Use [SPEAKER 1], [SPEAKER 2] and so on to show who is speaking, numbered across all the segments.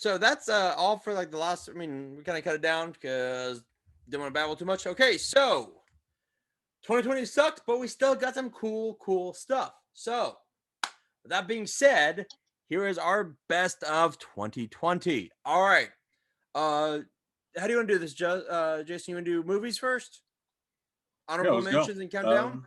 [SPEAKER 1] So that's all for like the last. I mean, we kind of cut it down because didn't want to babble too much. Okay, so 2020 sucked, but we still got some cool stuff. So with that being said, here is our best of 2020. All right. How do you want to do this, Jason? You want to do movies first?
[SPEAKER 2] Yeah,
[SPEAKER 1] Honorable
[SPEAKER 2] let's go.
[SPEAKER 1] mentions and countdown.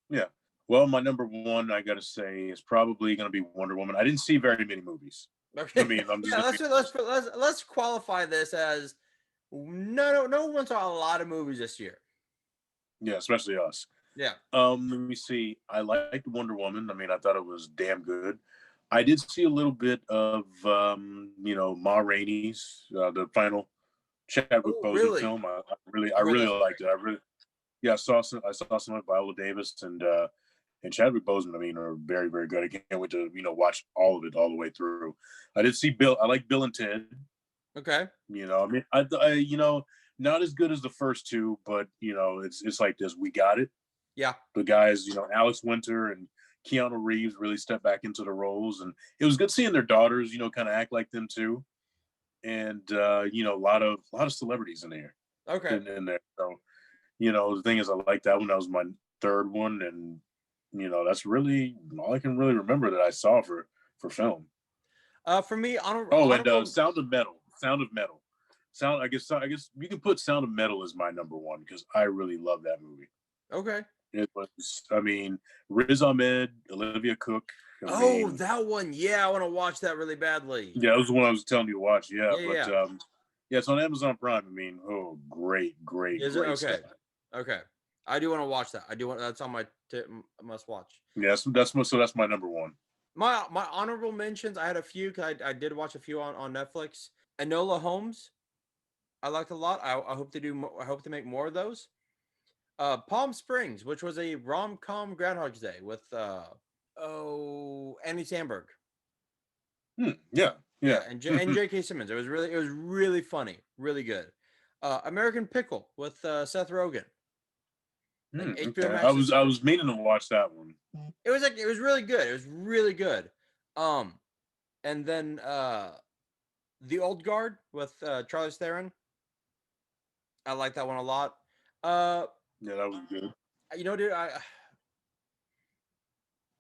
[SPEAKER 2] Yeah. Well, my number one, I gotta say, is probably gonna be Wonder Woman. I didn't see very many movies. I
[SPEAKER 1] Okay.
[SPEAKER 2] mean, I'm just
[SPEAKER 1] Yeah,
[SPEAKER 2] gonna
[SPEAKER 1] let's
[SPEAKER 2] be
[SPEAKER 1] do,
[SPEAKER 2] honest.
[SPEAKER 1] let's qualify this as no one saw a lot of movies this year.
[SPEAKER 2] Yeah, especially us.
[SPEAKER 1] Yeah.
[SPEAKER 2] Let me see. I liked Wonder Woman. I mean, I thought it was damn good. I did see a little bit of, Ma Rainey's the final Chadwick
[SPEAKER 1] Oh,
[SPEAKER 2] Boseman
[SPEAKER 1] really?
[SPEAKER 2] film. I
[SPEAKER 1] I heard
[SPEAKER 2] really
[SPEAKER 1] that's
[SPEAKER 2] liked
[SPEAKER 1] great.
[SPEAKER 2] it. Yeah, I saw some of Viola Davis and Chadwick Boseman. I mean, are very very good. I can't wait to watch all of it all the way through. I did see Bill. I like Bill and Ted.
[SPEAKER 1] Okay.
[SPEAKER 2] I mean, not as good as the first two, but it's like this. We got it.
[SPEAKER 1] Yeah.
[SPEAKER 2] The guys, Alex Winter and Keanu Reeves really stepped back into the roles, and it was good seeing their daughters, kind of act like them too. And a lot of celebrities in there,
[SPEAKER 1] Okay.
[SPEAKER 2] in there. So, the thing is, I like that one. That was my third one, and that's really all I can really remember that I saw for film.
[SPEAKER 1] For me,
[SPEAKER 2] Oh, and
[SPEAKER 1] honorable.
[SPEAKER 2] Sound of Metal. Sound of Metal. I guess you can put Sound of Metal as my number one because I really love that movie.
[SPEAKER 1] Okay.
[SPEAKER 2] It was, I mean, Riz Ahmed, Olivia Cook. I
[SPEAKER 1] Oh,
[SPEAKER 2] mean,
[SPEAKER 1] that one. Yeah, I want to watch that really badly.
[SPEAKER 2] yeah, that was the one I was telling you to watch. Yeah,
[SPEAKER 1] Yeah,
[SPEAKER 2] but
[SPEAKER 1] yeah.
[SPEAKER 2] yeah, it's on Amazon Prime. I mean, oh, great, great,
[SPEAKER 1] Is it
[SPEAKER 2] great stuff.
[SPEAKER 1] okay? Okay. I do want to watch that. I do want that's on my must watch.
[SPEAKER 2] Yeah, that's my number one.
[SPEAKER 1] My honorable mentions. I had a few. 'Cause I did watch a few on Netflix. Enola Holmes. I liked a lot. I hope they do. I hope they make more of those. Palm Springs, which was a rom com Groundhog's Day with Andy Samberg.
[SPEAKER 2] Yeah,
[SPEAKER 1] Yeah,
[SPEAKER 2] yeah.
[SPEAKER 1] and J.K. Simmons. It was really funny, really good. American Pickle with Seth Rogen, like HBO
[SPEAKER 2] Okay, I
[SPEAKER 1] Max's
[SPEAKER 2] was I
[SPEAKER 1] first.
[SPEAKER 2] was meaning to watch that one.
[SPEAKER 1] It was really good. It was really good. Um, and then The Old Guard with Charlie Theron. I like that one a lot. Uh,
[SPEAKER 2] Yeah, that was good.
[SPEAKER 1] dude,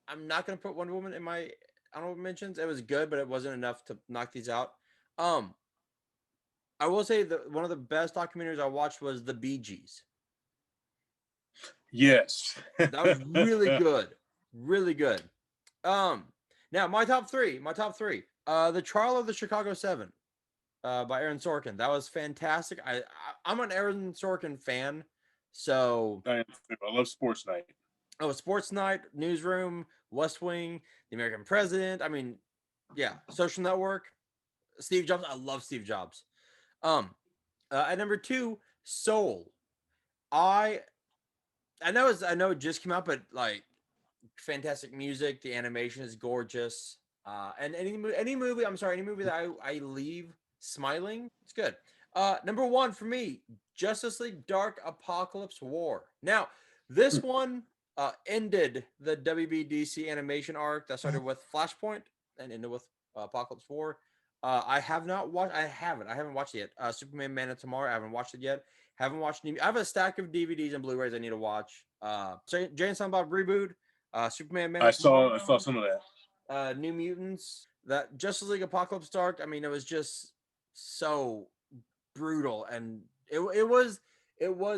[SPEAKER 1] I'm not gonna put Wonder Woman in my honorable mentions. It was good, but it wasn't enough to knock these out. Um, I will say that one of the best documentaries I watched was The Bee Gees.
[SPEAKER 2] Yes.
[SPEAKER 1] That was really good, really good. Um, Now my top three, The Trial of the Chicago Seven, by Aaron Sorkin. That was fantastic. I'm an Aaron Sorkin fan, so
[SPEAKER 2] I am too. I love Sports Night.
[SPEAKER 1] Sports Night, Newsroom, West Wing, The American President. I mean, yeah, Social Network, Steve Jobs. I love Steve Jobs. Um, at number two, Soul. I I know it just came out, but like fantastic music. The animation is gorgeous. And any movie that I leave smiling, it's good. Number one for me, Justice League Dark Apocalypse War. Now, this one ended the WBDC animation arc that started with Flashpoint and ended with Apocalypse War. I have not watched. I haven't watched it yet. Superman Man of Tomorrow. I haven't watched it yet. Haven't watched. I have a stack of DVDs and Blu-rays I need to watch. Jay and Silent Bob Reboot, Superman Man
[SPEAKER 2] I
[SPEAKER 1] of
[SPEAKER 2] saw
[SPEAKER 1] Tomorrow,
[SPEAKER 2] some of that.
[SPEAKER 1] New Mutants, that Justice League Apocalypse Dark. I mean, it was just so brutal, and it was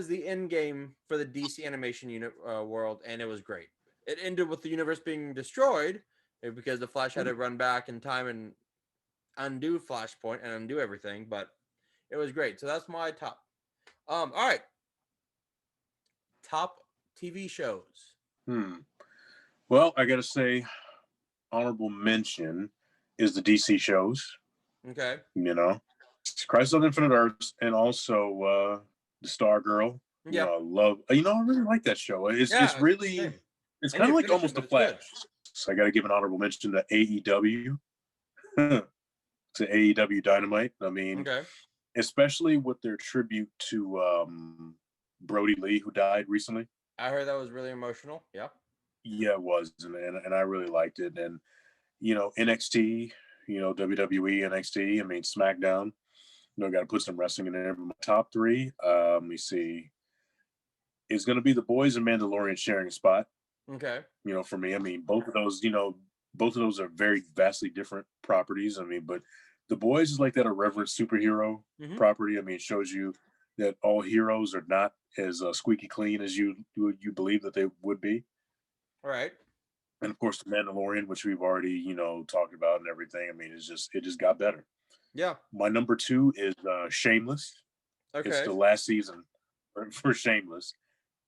[SPEAKER 1] the end game for the DC animation unit world, and it was great. It ended with the universe being destroyed because the Flash had to run back in time and undo Flashpoint and undo everything, but it was great. So that's my top. All right, top TV shows.
[SPEAKER 2] Hmm. Well, I gotta say, honorable mention is the DC shows.
[SPEAKER 1] Okay.
[SPEAKER 2] You know, Crisis on Infinite Earths, and also the Stargirl.
[SPEAKER 1] Yeah.
[SPEAKER 2] I love. I really like that show. It's
[SPEAKER 1] Yeah.
[SPEAKER 2] really
[SPEAKER 1] Same.
[SPEAKER 2] it's
[SPEAKER 1] I need
[SPEAKER 2] kind
[SPEAKER 1] to
[SPEAKER 2] of like
[SPEAKER 1] finish it,
[SPEAKER 2] almost
[SPEAKER 1] but
[SPEAKER 2] a
[SPEAKER 1] it's good.
[SPEAKER 2] Flash. So I got to give an honorable mention to AEW. To AEW Dynamite. I mean,
[SPEAKER 1] Okay.
[SPEAKER 2] especially with their tribute to Brody Lee, who died recently.
[SPEAKER 1] I heard that was really emotional. Yeah.
[SPEAKER 2] Yeah, it was, and I really liked it. And NXT. WWE, NXT. I mean, SmackDown. Got to put some wrestling in there. My top three, let me see, is going to be The Boys and Mandalorian sharing a spot.
[SPEAKER 1] Okay.
[SPEAKER 2] For me, I mean, both of those are very vastly different properties. I mean, but The Boys is like that irreverent superhero
[SPEAKER 1] Mm-hmm.
[SPEAKER 2] property. I mean, it shows you that all heroes are not as squeaky clean as you believe that they would be.
[SPEAKER 1] All right.
[SPEAKER 2] And of course, The Mandalorian, which we've already talked about and everything. I mean, it just got better.
[SPEAKER 1] Yeah.
[SPEAKER 2] My number two is Shameless. It's
[SPEAKER 1] Okay.
[SPEAKER 2] the last season for Shameless,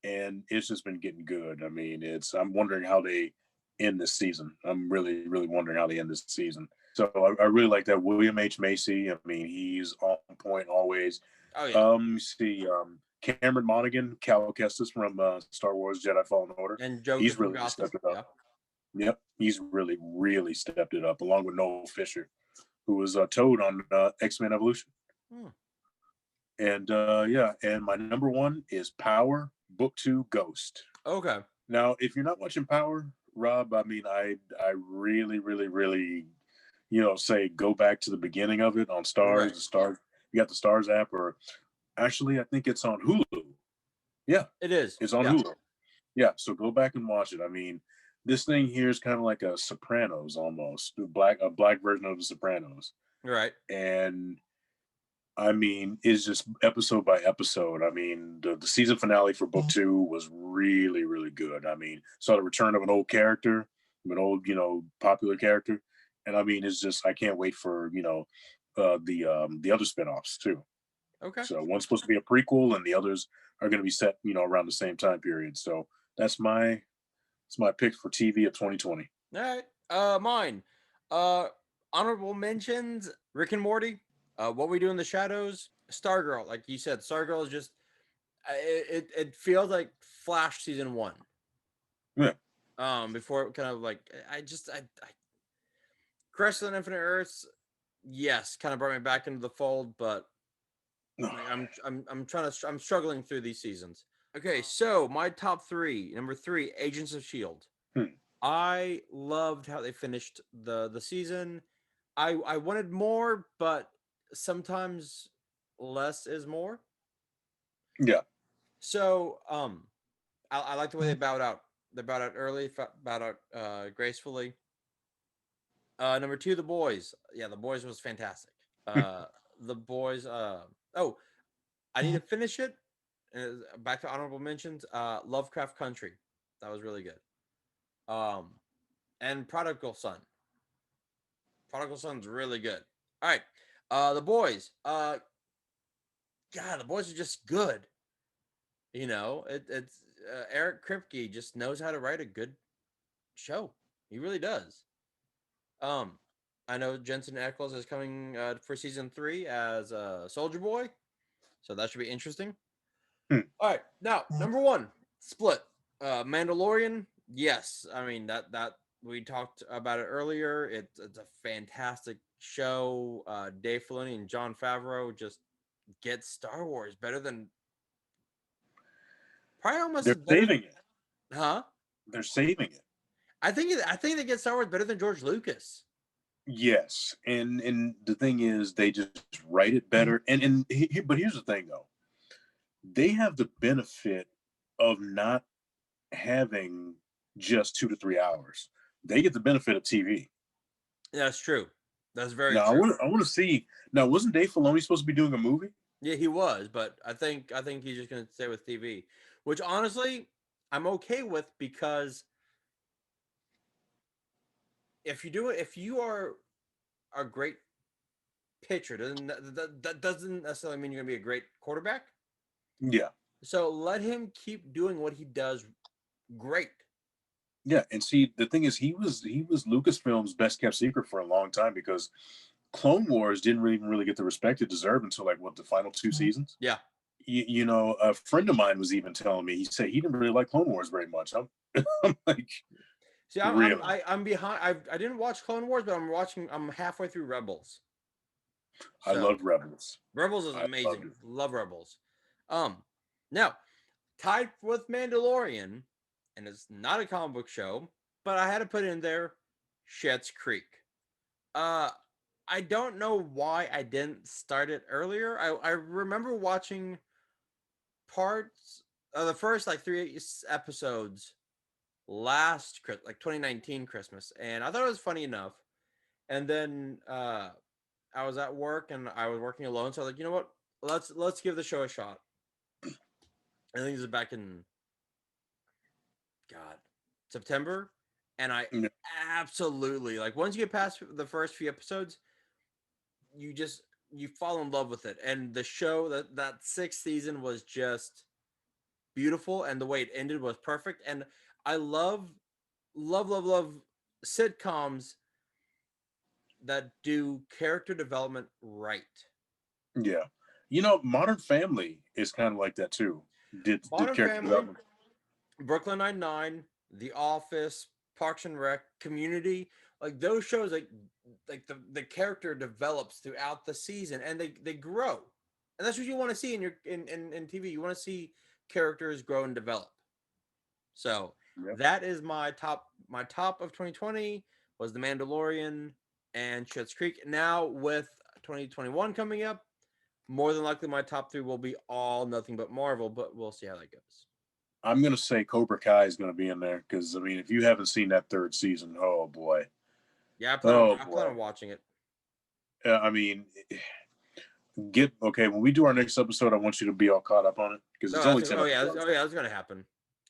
[SPEAKER 2] and it's just been getting good. I mean, I'm wondering how they end this season. I'm really, really wondering how they end this season. So I really like that William H. Macy. I mean, he's on point always.
[SPEAKER 1] Oh yeah.
[SPEAKER 2] See, Cameron Monaghan, Cal Kestis from Star Wars Jedi Fallen Order.
[SPEAKER 1] And Joseph
[SPEAKER 2] He's
[SPEAKER 1] from
[SPEAKER 2] really
[SPEAKER 1] Gotham.
[SPEAKER 2] stepped it
[SPEAKER 1] Yeah.
[SPEAKER 2] up. Yep, he's really, really stepped it up, along with Noel Fisher, who was Toad on X-Men Evolution.
[SPEAKER 1] Hmm.
[SPEAKER 2] And yeah, and my number one is Power Book 2 Ghost.
[SPEAKER 1] Okay.
[SPEAKER 2] Now, if you're not watching Power, Rob, I mean, I really, really, really, say go back to the beginning of it on Stars.
[SPEAKER 1] Right.
[SPEAKER 2] The Stars, you got the Stars app, or actually, I think it's on Hulu. Yeah,
[SPEAKER 1] It is.
[SPEAKER 2] it's on
[SPEAKER 1] Yeah.
[SPEAKER 2] Hulu. Yeah, so go back and watch it. I mean, this thing here is kind of like a Sopranos almost, a black version of the Sopranos,
[SPEAKER 1] Right.
[SPEAKER 2] and I mean, it's just episode by episode. I mean, the season finale for book two was really, really good. I mean, saw the return of an old character, an old, popular character. And I mean, it's just, I can't wait for, the other spinoffs too.
[SPEAKER 1] Okay.
[SPEAKER 2] So one's supposed to be a prequel and the others are going to be set, around the same time period. So it's my pick for TV of 2020.
[SPEAKER 1] All right. Mine. Honorable mentions: Rick and Morty. What We Do in the Shadows. Stargirl. Like you said, Stargirl is just. It feels like Flash season one.
[SPEAKER 2] Yeah.
[SPEAKER 1] Before it kind of like Crisis on Infinite Earths. Yes, kind of brought me back into the fold, but I'm struggling through these seasons. Okay, so my top three. Number three, Agents of Shield. I loved how they finished the season. I wanted more, but sometimes less is more.
[SPEAKER 2] Yeah.
[SPEAKER 1] So I like the way they bowed out. They bowed out early, bowed out gracefully. Number two, The Boys. Yeah, The Boys was fantastic. The Boys. Oh, I need to finish it. Back to honorable mentions. Lovecraft Country. That was really good. And Prodigal Son. Prodigal Son's really good. All right. The Boys. God, The Boys are just good. It's Eric Kripke just knows how to write a good show. He really does. Um, I know Jensen Ackles is coming for season 3 as Soldier Boy, so that should be interesting. All right, now number one, Split. Mandalorian. Yes, I mean that we talked about it earlier. It's a fantastic show. Dave Filoni and Jon Favreau just get Star Wars better than probably almost
[SPEAKER 2] They're
[SPEAKER 1] better.
[SPEAKER 2] saving it.
[SPEAKER 1] Huh?
[SPEAKER 2] They're saving it.
[SPEAKER 1] I think they get Star Wars better than George Lucas.
[SPEAKER 2] Yes, and the thing is, they just write it better. But here's the thing, though, they have the benefit of not having just 2 to 3 hours. They get the benefit of TV.
[SPEAKER 1] That's true. That's very
[SPEAKER 2] Now,
[SPEAKER 1] true.
[SPEAKER 2] I want to see. Now, wasn't Dave Filoni supposed to be doing a movie?
[SPEAKER 1] Yeah, he was, but I think he's just gonna stay with TV, which honestly I'm okay with because if you are a great pitcher, that doesn't necessarily mean you're gonna be a great quarterback.
[SPEAKER 2] Yeah.
[SPEAKER 1] So let him keep doing what he does great.
[SPEAKER 2] Yeah, and see, the thing is, he was Lucasfilm's best kept secret for a long time because Clone Wars didn't really get the respect it deserved until like the final 2 seasons.
[SPEAKER 1] Yeah.
[SPEAKER 2] A friend of mine was even telling me, he said he didn't really like Clone Wars very much. I'm like,
[SPEAKER 1] See,
[SPEAKER 2] really?
[SPEAKER 1] I'm behind. I didn't watch Clone Wars, but I'm halfway through Rebels.
[SPEAKER 2] I love Rebels.
[SPEAKER 1] Rebels is amazing. Love Rebels. Now tied with Mandalorian, and it's not a comic book show, but I had to put in there Schitt's Creek. I don't know why I didn't start it earlier. I remember watching parts of the first like three episodes last like 2019 Christmas, and I thought it was funny enough. And then I was at work and I was working alone, so I was like, you know what? Let's give the show a shot. I think this is back in God September, and I
[SPEAKER 2] Yeah.
[SPEAKER 1] absolutely like once you get past the first few episodes, you just you fall in love with it. And the show that sixth season was just beautiful, and the way it ended was perfect. And I love sitcoms that do character development right.
[SPEAKER 2] Yeah. Modern Family is kind of like that too. Did
[SPEAKER 1] Modern
[SPEAKER 2] character
[SPEAKER 1] Family,
[SPEAKER 2] development.
[SPEAKER 1] Brooklyn Nine Nine, The Office, Parks and Rec, Community, like those shows, like the character develops throughout the season, and they grow, and that's what you want to see in your in TV. You want to see characters grow and develop. So
[SPEAKER 2] Yep.
[SPEAKER 1] that is my top of 2020 was The Mandalorian and Schitt's Creek. Now with 2021 coming up, more than likely my top three will be all nothing but Marvel, but we'll see how that goes.
[SPEAKER 2] I'm gonna say Cobra Kai is gonna be in there because I mean, if you haven't seen that third season, oh boy,
[SPEAKER 1] Yeah,
[SPEAKER 2] oh
[SPEAKER 1] I plan
[SPEAKER 2] boy.
[SPEAKER 1] on watching it.
[SPEAKER 2] I mean, get okay. When we do our next episode, I want you to be all caught up on it because
[SPEAKER 1] No,
[SPEAKER 2] it's only
[SPEAKER 1] that's
[SPEAKER 2] 10 episodes.
[SPEAKER 1] oh yeah, that's gonna happen.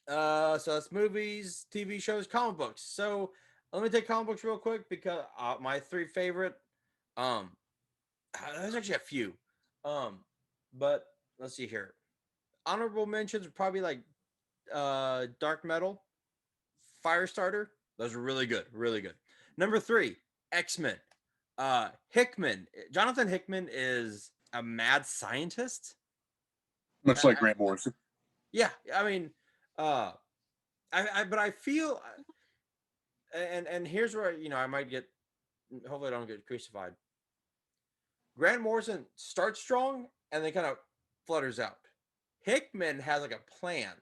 [SPEAKER 1] So that's movies, TV shows, comic books. So let me take comic books real quick because my three favorite, um, there's actually a few, um, but let's see here. Honorable mentions are probably like Dark Metal, Firestarter. Those are really good, really good. Number three, X-Men. Hickman, Jonathan Hickman is a mad scientist.
[SPEAKER 2] Much like Grant Morrison.
[SPEAKER 1] Yeah, I mean, uh, but I feel, and here's where I might get. Hopefully, I don't get crucified. Grant Morrison starts strong and then kind of flutters out. Hickman has like a plan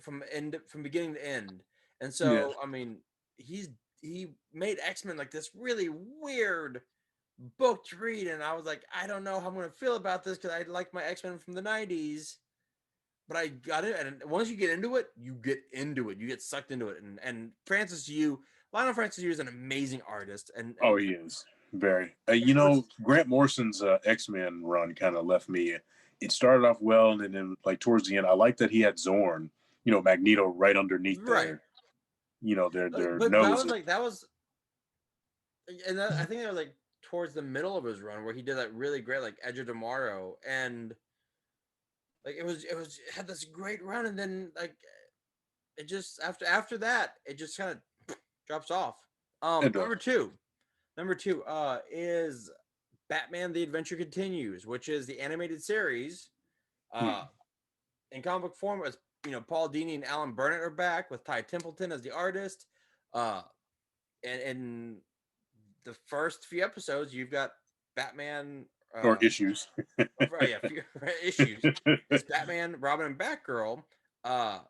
[SPEAKER 1] from beginning to end, and
[SPEAKER 2] Yeah.
[SPEAKER 1] so I mean he made X Men like this really weird book to read, and I was like, I don't know how I'm gonna feel about this because I like my X Men from the '90s, but I got it, and once you get into it, you get into it, you get sucked into it, and Lionel Francis Yu is an amazing artist,
[SPEAKER 2] Oh,
[SPEAKER 1] and
[SPEAKER 2] he is very.
[SPEAKER 1] it was
[SPEAKER 2] Grant Morrison's X-Men run kind of left me. It started off well, and then like towards the end, I like that he had Zorn, Magneto right underneath
[SPEAKER 1] right.
[SPEAKER 2] their
[SPEAKER 1] But that was
[SPEAKER 2] noses.
[SPEAKER 1] like I think that was like towards the middle of his run where he did that really great like Edge of Tomorrow, and like it had this great run, and then like it just after that it just kind of drops off.
[SPEAKER 2] It
[SPEAKER 1] Number
[SPEAKER 2] does.
[SPEAKER 1] two, is Batman: The Adventure Continues, which is the animated series. Uh,
[SPEAKER 2] Hmm.
[SPEAKER 1] in comic book form, as Paul Dini and Alan Burnett are back with Ty Templeton as the artist. Uh, and the first few episodes, you've got Batman.
[SPEAKER 2] Or issues.
[SPEAKER 1] Yeah, few issues. It's Batman, Robin, and Batgirl, uh,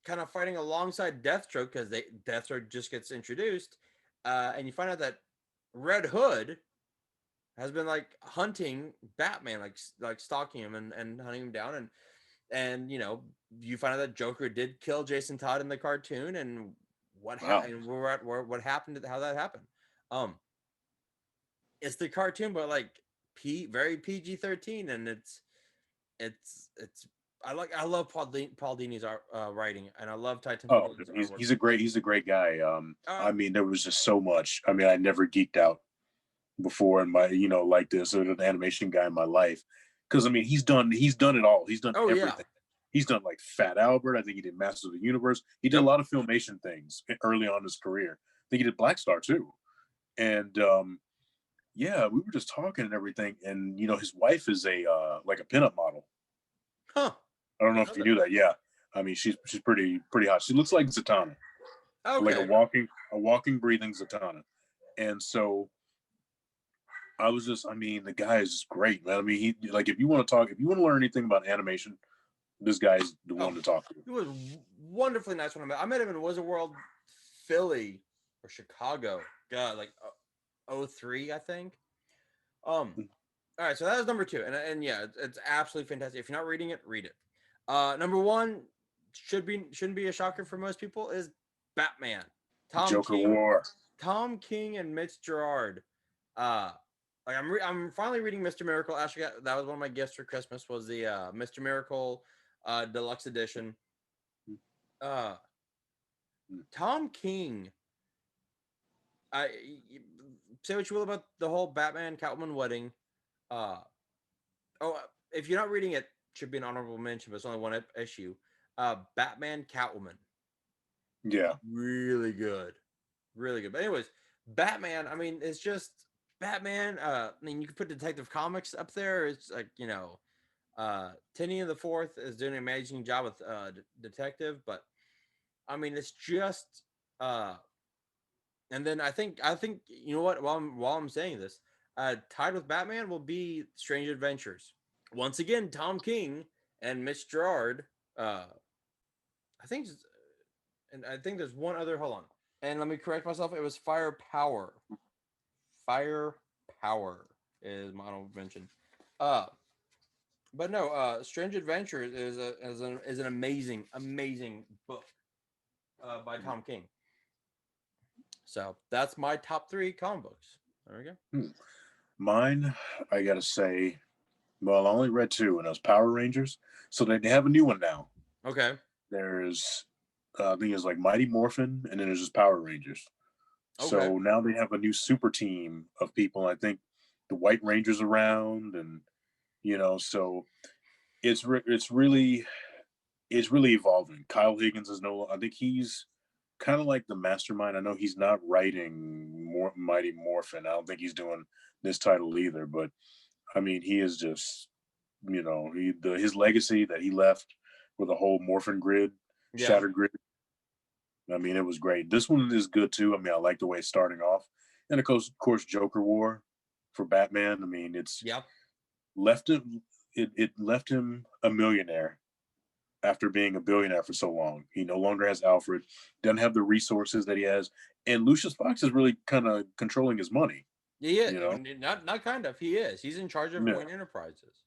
[SPEAKER 1] kind of fighting alongside Deathstroke because Deathstroke just gets introduced, and you find out that Red Hood has been like hunting Batman, like stalking him and hunting him down, and you find out that Joker did kill Jason Todd in the cartoon, and
[SPEAKER 2] Wow.
[SPEAKER 1] and what happened to how that happened. Um, it's the cartoon, but like very PG-13, and it's I love Paul Dini's writing, and I love Ty
[SPEAKER 2] Oh,
[SPEAKER 1] Templeton's
[SPEAKER 2] he's
[SPEAKER 1] artwork.
[SPEAKER 2] he's a great guy.
[SPEAKER 1] Uh,
[SPEAKER 2] I mean, there was just so much. I mean, I never geeked out before in my like this or an animation guy in my life because I mean he's done it all. He's done
[SPEAKER 1] oh yeah,
[SPEAKER 2] everything. He's done like Fat Albert. I think he did Masters of the Universe. He did a
[SPEAKER 1] yep.
[SPEAKER 2] lot of filmation things early on in his career. I think he did Black Star too. And yeah, we were just talking and everything. And his wife is a like a pinup model.
[SPEAKER 1] Huh?
[SPEAKER 2] I don't
[SPEAKER 1] I
[SPEAKER 2] know
[SPEAKER 1] didn't
[SPEAKER 2] if
[SPEAKER 1] know
[SPEAKER 2] you
[SPEAKER 1] that.
[SPEAKER 2] knew that. Yeah, I mean she's pretty hot. She looks like Zatanna, like
[SPEAKER 1] Okay.
[SPEAKER 2] a walking, breathing Zatanna. And so I mean, the guy is great, man. I mean, he like if you want to learn anything about animation, this guy's the
[SPEAKER 1] Oh,
[SPEAKER 2] one to talk to.
[SPEAKER 1] he was wonderfully nice when I met him in Wizard World, Philly, or Chicago. God, like '03, I think. All right, so that was number two, and yeah, it's absolutely fantastic. If you're not reading it, read it. Number one shouldn't be a shocker for most people is Batman. Tom
[SPEAKER 2] Joker
[SPEAKER 1] King,
[SPEAKER 2] War.
[SPEAKER 1] Tom King and Mitch Gerard. Uh, like I'm finally reading Mr. Miracle. Actually, that was one of my gifts for Christmas was the Mr. Miracle deluxe edition. Uh, Tom King. I say what you will about the whole Batman Catwoman wedding. Uh, oh, if you're not reading it, should be an honorable mention, but it's only one issue. Batman Catwoman.
[SPEAKER 2] Yeah.
[SPEAKER 1] Really good. Really good. But anyways, Batman, I mean, it's just Batman. I mean, you could put Detective Comics up there. It's like, Tinian the Fourth is doing an amazing job with Detective, but I mean, it's just uh and then I think you know what, while I'm saying this, tied with Batman will be Strange Adventures. Once again, Tom King and Mitch Gerard. Uh, I think, and I think there's one other. Hold on, and let me correct myself. It was Firepower. Firepower is my honorable mention. Uh, but no, Strange Adventures is an amazing book by Tom King. So that's my top three comic books. There we go.
[SPEAKER 2] Mine, I gotta say, well, I only read two, and it was Power Rangers. So they have a new one now.
[SPEAKER 1] Okay.
[SPEAKER 2] There's, I think it's like Mighty Morphin, and then there's just Power Rangers.
[SPEAKER 1] Okay.
[SPEAKER 2] So now they have a new super team of people. I think the White Rangers around, and so it's really evolving. Kyle Higgins is no, I think he's kind of like the mastermind. I know he's not writing more Mighty Morphin. I don't think he's doing this title either. But I mean, he is just his legacy that he left with a whole Morphin grid,
[SPEAKER 1] Yeah.
[SPEAKER 2] shattered grid. I mean, it was great. This one is good too. I mean, I like the way it's starting off, and of course, Joker War for Batman. I mean, it's
[SPEAKER 1] Yep.
[SPEAKER 2] left him. It left him a millionaire after being a billionaire for so long. He no longer has Alfred, doesn't have the resources that he has, and Lucius Fox is really kind of controlling his money.
[SPEAKER 1] He is.
[SPEAKER 2] You know,
[SPEAKER 1] Not kind of. He is. He's in charge of
[SPEAKER 2] yeah,
[SPEAKER 1] Wayne Enterprises.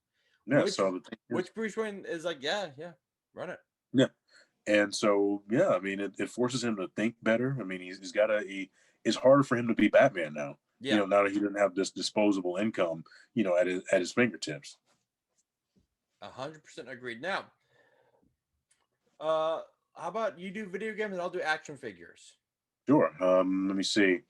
[SPEAKER 2] yeah.
[SPEAKER 1] Which
[SPEAKER 2] So the thing is,
[SPEAKER 1] which Bruce Wayne is like, yeah, yeah, run it.
[SPEAKER 2] yeah, and so yeah, I mean, it forces him to think better. I mean, he's got to. It's harder for him to be Batman now.
[SPEAKER 1] Yeah,
[SPEAKER 2] Now that he doesn't have this disposable income, at his fingertips.
[SPEAKER 1] 100% agreed. Now, how about you do video games and I'll do action figures?
[SPEAKER 2] Sure. Let me see.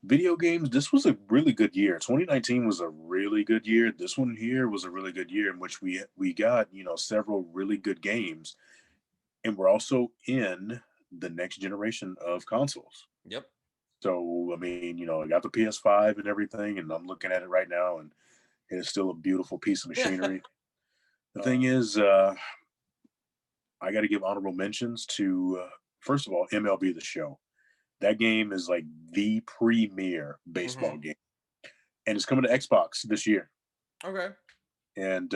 [SPEAKER 2] Video games, this was a really good year. 2019 was a really good year. This one here was a really good year in which we got, several really good games. And we're also in the next generation of consoles.
[SPEAKER 1] Yep.
[SPEAKER 2] So, I mean, I got the PS5 and everything, and I'm looking at it right now, and it is still a beautiful piece of machinery. The thing is, I got to give honorable mentions to, first of all, MLB The Show. That game is like the premier baseball
[SPEAKER 1] Mm-hmm.
[SPEAKER 2] game, and it's coming to Xbox this year.
[SPEAKER 1] Okay.
[SPEAKER 2] And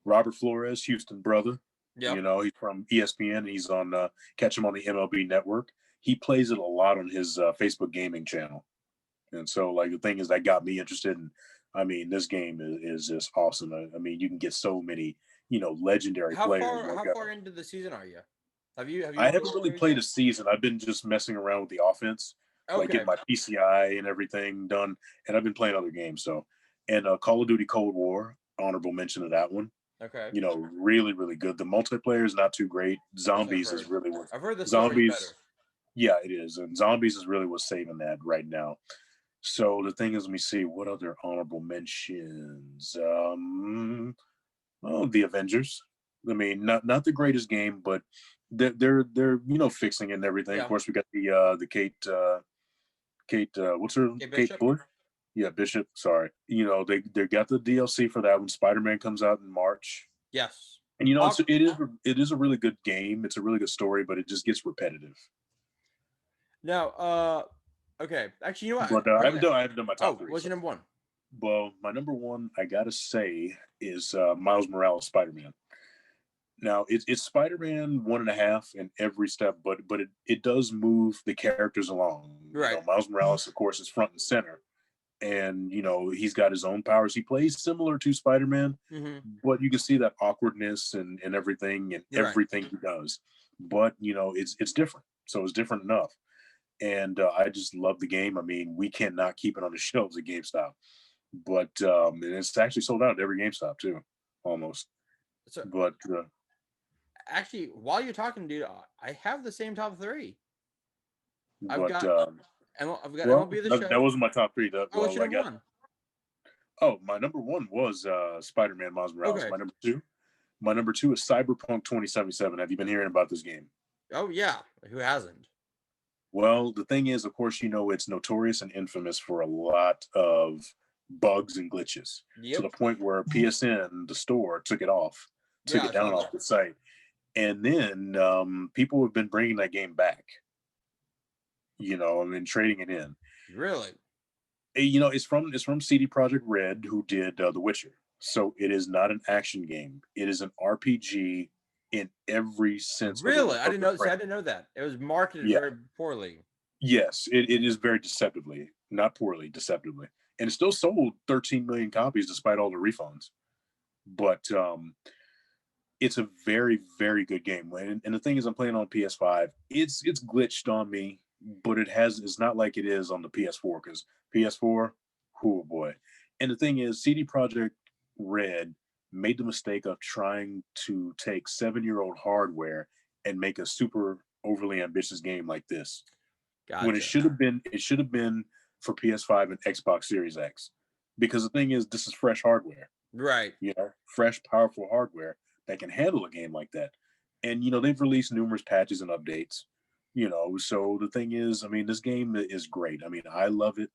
[SPEAKER 2] Robert Flores, Houston brother,
[SPEAKER 1] Yep.
[SPEAKER 2] he's from ESPN. He's on catch him on the MLB Network. He plays it a lot on his Facebook gaming channel, and so like the thing is that got me interested. And I mean, this game is just awesome. I mean, you can get so many legendary
[SPEAKER 1] How
[SPEAKER 2] players.
[SPEAKER 1] far
[SPEAKER 2] Like
[SPEAKER 1] how far into the season are you? Have you
[SPEAKER 2] I
[SPEAKER 1] won
[SPEAKER 2] haven't
[SPEAKER 1] the
[SPEAKER 2] really
[SPEAKER 1] series
[SPEAKER 2] played
[SPEAKER 1] yet?
[SPEAKER 2] a season. I've been just messing around with the offense, like
[SPEAKER 1] Okay.
[SPEAKER 2] getting my PCI and everything done, and I've been playing other games. So, and Call of Duty Cold War, honorable mention of that one.
[SPEAKER 1] Okay.
[SPEAKER 2] Really, really good. The multiplayer is not too great.
[SPEAKER 1] That's what I've
[SPEAKER 2] Zombies is
[SPEAKER 1] heard.
[SPEAKER 2] really what
[SPEAKER 1] I've heard the story's
[SPEAKER 2] zombies.
[SPEAKER 1] better.
[SPEAKER 2] Yeah, it is, and zombies is really what's saving that right now. So the thing is, let me see what other honorable mentions. Oh, the Avengers. I mean, not the greatest game, but they're fixing it and everything. Of
[SPEAKER 1] Yeah.
[SPEAKER 2] course, we got the Kate what's her
[SPEAKER 1] Okay,
[SPEAKER 2] Kate
[SPEAKER 1] Bishop.
[SPEAKER 2] Bush? Yeah, Bishop. Sorry. They got the DLC for that when Spider Man comes out in March.
[SPEAKER 1] Yes.
[SPEAKER 2] And
[SPEAKER 1] Hawk.
[SPEAKER 2] it is a really good game. It's a really good story, but it just gets repetitive.
[SPEAKER 1] Now, okay. Actually, you know what?
[SPEAKER 2] But I haven't done my top
[SPEAKER 1] Oh,
[SPEAKER 2] three.
[SPEAKER 1] what's
[SPEAKER 2] So,
[SPEAKER 1] your number one?
[SPEAKER 2] well, my number one I gotta say is Miles Morales Spider Man. Now it's Spider-Man 1.5 in every step, but it does move the characters along.
[SPEAKER 1] Right.
[SPEAKER 2] Miles Morales, of course, is front and center, and he's got his own powers. He plays similar to Spider-Man, but you can see that awkwardness and everything and
[SPEAKER 1] Right.
[SPEAKER 2] everything he does. But it's different, so it's different enough. And I just love the game. I mean, we cannot keep it on the shelves at GameStop, but and it's actually sold out at every GameStop too, almost.
[SPEAKER 1] So
[SPEAKER 2] But
[SPEAKER 1] actually, while you're talking, dude, I have the same top three. I've
[SPEAKER 2] but
[SPEAKER 1] got I've got
[SPEAKER 2] well,
[SPEAKER 1] MLB The
[SPEAKER 2] that
[SPEAKER 1] Show.
[SPEAKER 2] wasn't my top three.
[SPEAKER 1] Oh, what's
[SPEAKER 2] Well,
[SPEAKER 1] your
[SPEAKER 2] I
[SPEAKER 1] number
[SPEAKER 2] got
[SPEAKER 1] one?
[SPEAKER 2] my number one was Spider-Man Miles Morales.
[SPEAKER 1] Okay.
[SPEAKER 2] My number two is Cyberpunk 2077. Have you been hearing about this game?
[SPEAKER 1] Oh yeah, who hasn't?
[SPEAKER 2] Well, the thing is, of course, it's notorious and infamous for a lot of bugs and glitches to the point where PSN, the store, took it
[SPEAKER 1] Yeah, I saw
[SPEAKER 2] down
[SPEAKER 1] that.
[SPEAKER 2] off the site. And then people have been bringing that game back, and trading it in.
[SPEAKER 1] Really?
[SPEAKER 2] It's from CD Projekt Red, who did The Witcher. So it is not an action game. It is an RPG in every sense of
[SPEAKER 1] Really? I
[SPEAKER 2] of
[SPEAKER 1] didn't
[SPEAKER 2] the
[SPEAKER 1] know. See,
[SPEAKER 2] phrase.
[SPEAKER 1] I didn't know that. It was marketed
[SPEAKER 2] Yeah.
[SPEAKER 1] very poorly.
[SPEAKER 2] Yes, it is very deceptively, not poorly, deceptively. And it still sold 13 million copies despite all the refunds. But it's a very, very good game. And the thing is, I'm playing on PS5. It's glitched on me, but it's not like it is on the PS4, because PS4, oh boy. And the thing is, CD Projekt Red made the mistake of trying to take 7-year-old hardware and make a super overly ambitious game like this.
[SPEAKER 1] Gotcha.
[SPEAKER 2] When it should have been for PS5 and Xbox Series X. Because the thing is, this is fresh hardware.
[SPEAKER 1] Right.
[SPEAKER 2] Fresh, powerful hardware that can handle a game like that. And they've released numerous patches and updates. So the thing is, I mean, this game is great. I mean, I love it.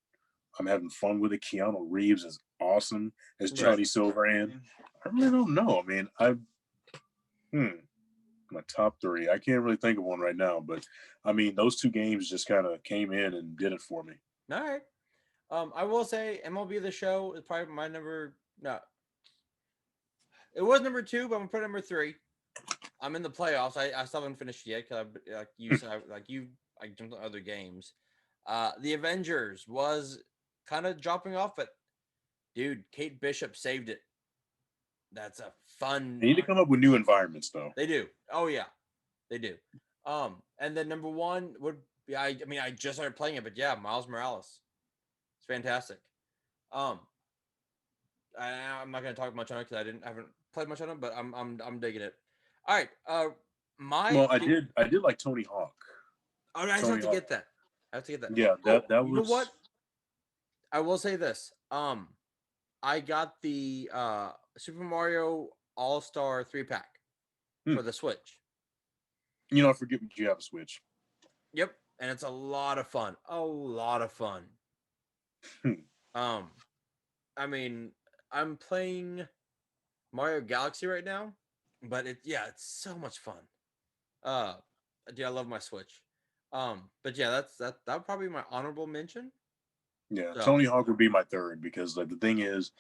[SPEAKER 2] I'm having fun with it. Keanu Reeves is awesome as Johnny Silverhand. I really don't know. I mean, my top three. I can't really think of one right now, but I mean, those two games just kind of came in and did it for me.
[SPEAKER 1] All right. I will say MLB The Show is probably my number. No, it was number two, but I'm gonna put it number three. I'm in the playoffs. I still haven't finished yet because like you said, I jumped on other games. The Avengers was kind of dropping off, but dude, Kate Bishop saved it. That's a fun.
[SPEAKER 2] They need to come up with new environments, though.
[SPEAKER 1] They do. Oh yeah, they do. And then number one would be I mean I just started playing it, but yeah, Miles Morales. It's fantastic. Um, I'm not gonna talk much on it because I haven't played much on it, but I'm digging it. All right.
[SPEAKER 2] I did like Tony Hawk.
[SPEAKER 1] Oh, I just have to get that. I have to get that.
[SPEAKER 2] Yeah, that was.
[SPEAKER 1] You know what? I will say this. I got the Super Mario All Star 3-pack for the Switch.
[SPEAKER 2] I forget what you have a Switch.
[SPEAKER 1] Yep, and it's a lot of fun. A lot of fun. I mean, I'm playing Mario Galaxy right now, but it's so much fun. Dude, I love my Switch. But yeah, that would probably be my honorable mention.
[SPEAKER 2] Yeah, so. Tony Hawk would be my third, because like the thing is,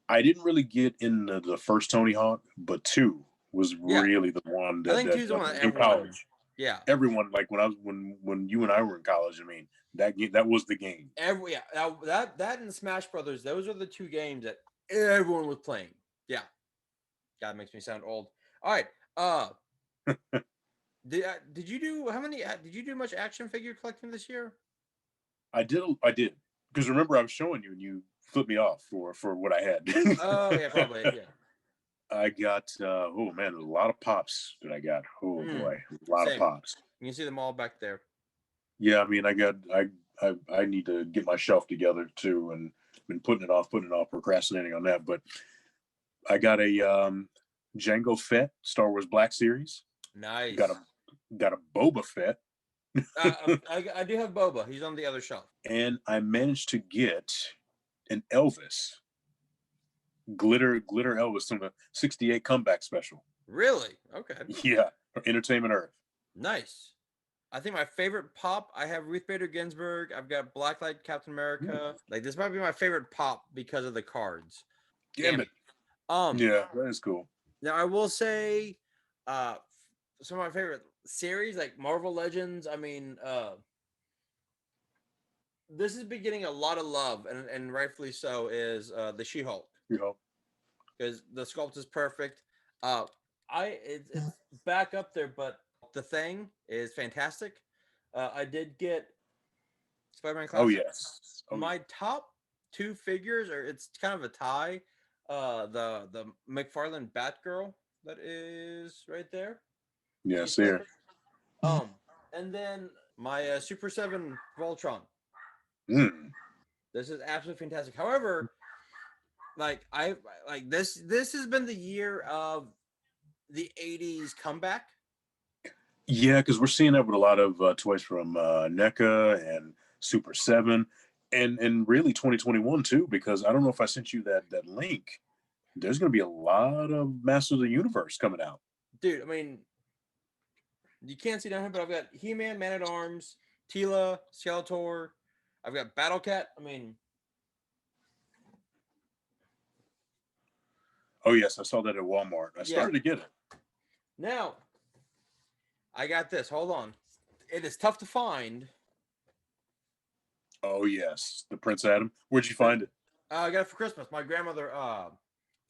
[SPEAKER 2] I didn't really get into the first Tony Hawk, but 2 was really the one that
[SPEAKER 1] I think 2's the one that
[SPEAKER 2] in college.
[SPEAKER 1] Yeah,
[SPEAKER 2] everyone, like when you and I were in college. I mean, that was the game.
[SPEAKER 1] That and Smash Brothers. Those are the two games that everyone was playing. Yeah, God, makes me sound old. All right. Did you do how many? Did you do much action figure collecting this year?
[SPEAKER 2] I did, because remember I was showing you and you flipped me off for what I had.
[SPEAKER 1] Oh yeah, probably yeah.
[SPEAKER 2] I got oh man, there's a lot of pops that I got. Oh boy, a lot of pops.
[SPEAKER 1] You can see them all back there.
[SPEAKER 2] Yeah, I mean, I need to get my shelf together too, and been putting it off, procrastinating on that. But I got a Jango Fett Star Wars Black Series.
[SPEAKER 1] Nice.
[SPEAKER 2] Got a Boba Fett.
[SPEAKER 1] I do have Boba. He's on the other shelf.
[SPEAKER 2] And I managed to get an Elvis. Glitter Elvis from the 68 comeback special.
[SPEAKER 1] Really? Okay.
[SPEAKER 2] Yeah. Entertainment Earth.
[SPEAKER 1] Nice. I think my favorite pop, I have Ruth Bader Ginsburg. I've got Blacklight Captain America. Like this might be my favorite pop because of the cards.
[SPEAKER 2] Damn it. Yeah, that is cool.
[SPEAKER 1] Now I will say uh some of my favorite series like Marvel Legends. I mean, this has been getting a lot of love, and rightfully so. Is the She-Hulk
[SPEAKER 2] You know.
[SPEAKER 1] because the sculpt is perfect. Uh, it's back up there, but the Thing is fantastic. I did get Spider-Man
[SPEAKER 2] Oh
[SPEAKER 1] Classics.
[SPEAKER 2] yes. Oh
[SPEAKER 1] My
[SPEAKER 2] yeah.
[SPEAKER 1] top two figures are it's kind of a tie. The McFarlane Batgirl that is right there. She's
[SPEAKER 2] Yes, here.
[SPEAKER 1] perfect. And then my Super Seven Voltron.
[SPEAKER 2] Mm.
[SPEAKER 1] This is absolutely fantastic. However, like I like this has been the year of the '80s comeback.
[SPEAKER 2] Yeah, because we're seeing that with a lot of toys from NECA and Super Seven, and really 2021 too. Because I don't know if I sent you that link. There's going to be a lot of Masters of the Universe coming out.
[SPEAKER 1] Dude, I mean, you can't see down here, but I've got He-Man, Man at Arms, Tila, Skeletor. I've got Battle Cat. I mean,
[SPEAKER 2] Oh yes, I saw that at Walmart. I
[SPEAKER 1] yeah.
[SPEAKER 2] started to get it.
[SPEAKER 1] Now I got this. Hold on. It is tough to find.
[SPEAKER 2] Oh yes, the Prince Adam. Where'd you
[SPEAKER 1] But
[SPEAKER 2] find it?
[SPEAKER 1] I got it for Christmas. My grandmother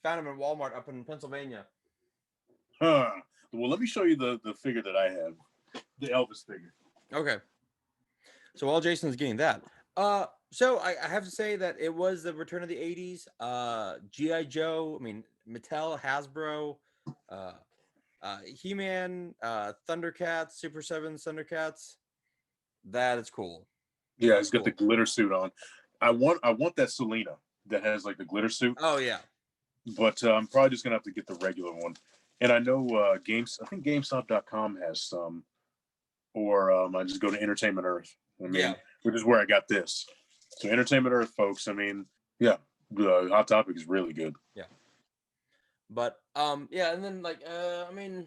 [SPEAKER 1] found him in Walmart up in Pennsylvania.
[SPEAKER 2] Huh. Well, let me show you the figure that I have, the Elvis figure.
[SPEAKER 1] Okay. So while Jason's getting that, so I have to say that it was the return of the '80s. GI Joe. I mean, Mattel, Hasbro, uh, He-Man, Thundercats, Super Seven, Thundercats. That is cool.
[SPEAKER 2] Yeah,
[SPEAKER 1] That's
[SPEAKER 2] he's got the
[SPEAKER 1] cool.
[SPEAKER 2] glitter suit on. I want that Selena that has like the glitter suit,
[SPEAKER 1] Oh yeah,
[SPEAKER 2] but I'm probably just gonna have to get the regular one. And I know Games. I think GameStop.com has some, or I just go to Entertainment Earth. I
[SPEAKER 1] yeah,
[SPEAKER 2] mean, which is where I got this. So Entertainment Earth, folks. I mean, yeah, the Hot Topic is really good.
[SPEAKER 1] yeah. But yeah, and then like I mean,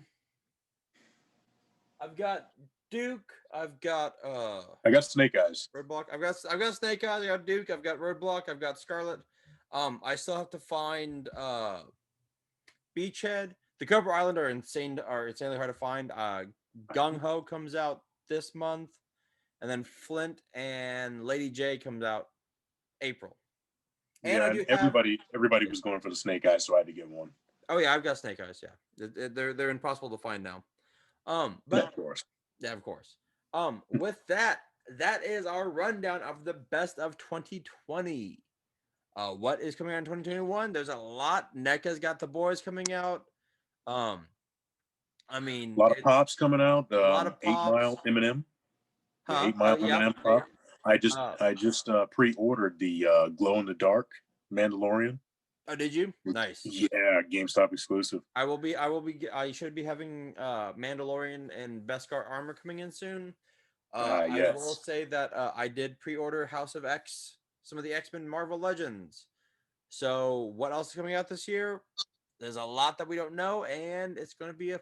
[SPEAKER 1] I've got Duke. I've got
[SPEAKER 2] I got Snake Eyes.
[SPEAKER 1] Roadblock. I've got Snake Eyes. I got Duke. I've got Roadblock. I've got Scarlet. I still have to find Beachhead. The Cobra Island are insanely hard to find. Gung Ho comes out this month, and then Flint and Lady J comes out April. And I
[SPEAKER 2] Yeah, and
[SPEAKER 1] do have
[SPEAKER 2] everybody
[SPEAKER 1] yeah.
[SPEAKER 2] was going for the Snake Eyes, so I had to get one.
[SPEAKER 1] Oh yeah, I've got Snake Eyes. Yeah, they're impossible to find now.
[SPEAKER 2] Yeah,
[SPEAKER 1] But
[SPEAKER 2] of course.
[SPEAKER 1] yeah, of course. With that, that is our rundown of the best of 2020. What is coming out in 2021? There's a lot. NECA's got the boys coming out. Um, I
[SPEAKER 2] A
[SPEAKER 1] mean,
[SPEAKER 2] lot of
[SPEAKER 1] it's
[SPEAKER 2] pops coming out.
[SPEAKER 1] a lot of
[SPEAKER 2] 8 Mile
[SPEAKER 1] pops.
[SPEAKER 2] Eminem, the
[SPEAKER 1] Huh?
[SPEAKER 2] 8 Mile
[SPEAKER 1] Yep.
[SPEAKER 2] Eminem pop. I just
[SPEAKER 1] Uh,
[SPEAKER 2] I just pre-ordered the glow in the dark Mandalorian.
[SPEAKER 1] oh, did you? Nice.
[SPEAKER 2] Yeah, GameStop exclusive.
[SPEAKER 1] I should be having Mandalorian and Beskar armor coming in soon. I will
[SPEAKER 2] Yes.
[SPEAKER 1] say that I did pre-order House of X, some of the X-Men Marvel Legends. So what else is coming out this year? There's a lot that we don't know, and it's going to be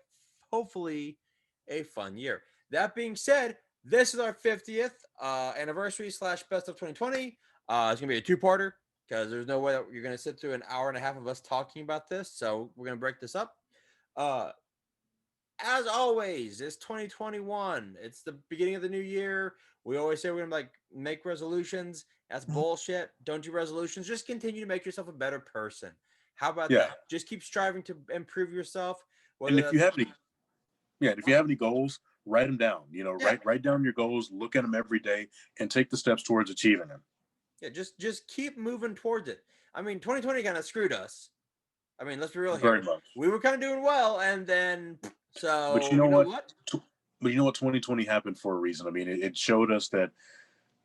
[SPEAKER 1] hopefully a fun year. That being said, this is our 50th anniversary / best of 2020. It's going to be a two-parter because there's no way that you're going to sit through an hour and a half of us talking about this. So we're going to break this up. Uh, as always, it's 2021. It's the beginning of the new year. We always say we're gonna like make resolutions. That's bullshit. Don't do resolutions. Just continue to make yourself a better person. How about
[SPEAKER 2] Yeah.
[SPEAKER 1] that? Just keep striving to improve yourself.
[SPEAKER 2] And
[SPEAKER 1] Whether
[SPEAKER 2] if you
[SPEAKER 1] that's
[SPEAKER 2] have any, yeah, if you have any goals, write them down.
[SPEAKER 1] yeah,
[SPEAKER 2] Write down your goals, look at them every day, and take the steps towards achieving them.
[SPEAKER 1] yeah, just keep moving towards it. I mean, 2020 kind of screwed us. I mean, let's be real
[SPEAKER 2] Very
[SPEAKER 1] here.
[SPEAKER 2] much.
[SPEAKER 1] We were kind of doing well, and then
[SPEAKER 2] But you
[SPEAKER 1] so
[SPEAKER 2] know
[SPEAKER 1] you know
[SPEAKER 2] what?
[SPEAKER 1] what?
[SPEAKER 2] But you know what? 2020 happened for a reason. I mean, it showed us that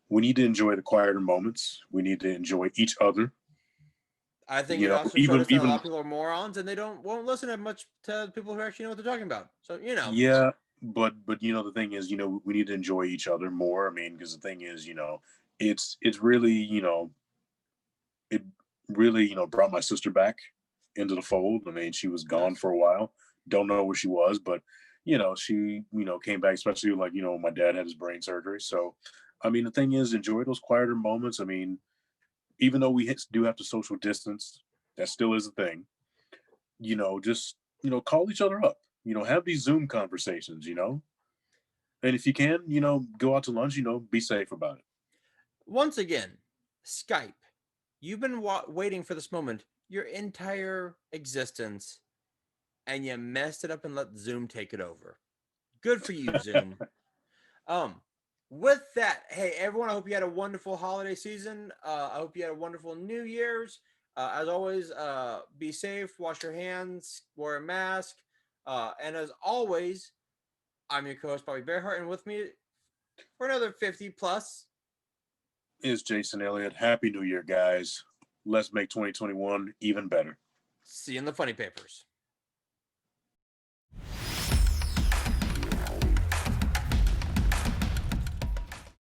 [SPEAKER 2] we need to enjoy the quieter moments. We need to enjoy each other.
[SPEAKER 1] I think
[SPEAKER 2] You
[SPEAKER 1] it
[SPEAKER 2] know,
[SPEAKER 1] also showed
[SPEAKER 2] even
[SPEAKER 1] us that a lot
[SPEAKER 2] even
[SPEAKER 1] of people are morons and they won't listen as much to people who actually know what they're talking about. So
[SPEAKER 2] yeah. But the thing is, we need to enjoy each other more. I mean, because the thing is, it's really, it really, brought my sister back into the fold. I mean, she was gone
[SPEAKER 1] nice.
[SPEAKER 2] for a while. Don't know where she was, but she, came back, especially like, my dad had his brain surgery. So, I mean, the thing is, enjoy those quieter moments. I mean, even though we do have to social distance, that still is a thing. Just, call each other up. have these Zoom conversations, and if you can, go out to lunch, be safe about it.
[SPEAKER 1] Once again, Skype. You've been waiting for this moment your entire existence, and you messed it up and let Zoom take it over. Good for you, Zoom. Um, with that, hey everyone, I hope you had a wonderful holiday season. I hope you had a wonderful New Year's. As always, be safe, wash your hands, wear a mask, and as always, I'm your co-host Bobby Bearhart, and with me for another 50 plus.
[SPEAKER 2] Is Jason Elliott. Happy New Year, guys. Let's make 2021 even better.
[SPEAKER 1] See you in the funny papers.